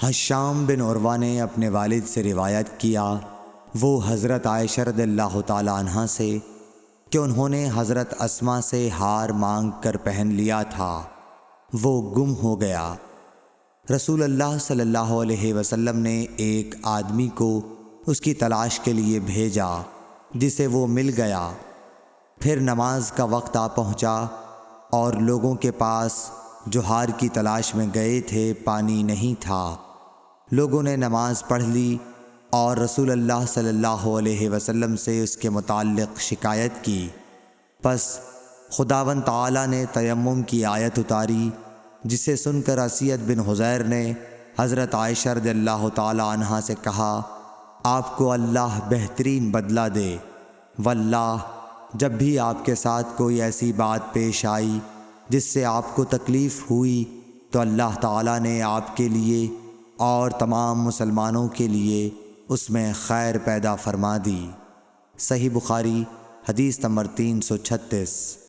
ہشام بن عروہ نے اپنے والد سے روایت کیا، وہ حضرت عائشہ رضی اللہ تعالی عنہا سے، کہ انہوں نے حضرت اسماء سے ہار مانگ کر پہن لیا تھا، وہ گم ہو گیا۔ رسول اللہ صلی اللہ علیہ وسلم نے ایک آدمی کو اس کی تلاش کے لیے بھیجا، جسے وہ مل گیا۔ پھر نماز کا وقت آ پہنچا اور لوگوں کے پاس جو ہار کی تلاش میں گئے تھے پانی نہیں تھا۔ لوگوں نے نماز پڑھ لی اور رسول اللہ صلی اللہ علیہ وسلم سے اس کے متعلق شکایت کی۔ پس خداوند تعالی نے تیمم کی آیت اتاری، جسے سن کر اسید بن حضیر نے حضرت عائشہ رضی اللہ تعالی عنہا سے کہا، آپ کو اللہ بہترین بدلہ دے، واللہ جب بھی آپ کے ساتھ کوئی ایسی بات پیش آئی جس سے آپ کو تکلیف ہوئی تو اللہ تعالی نے آپ کے لیے اور تمام مسلمانوں کے لیے اس میں خیر پیدا فرما دی۔ صحیح بخاری حدیث نمبر 336۔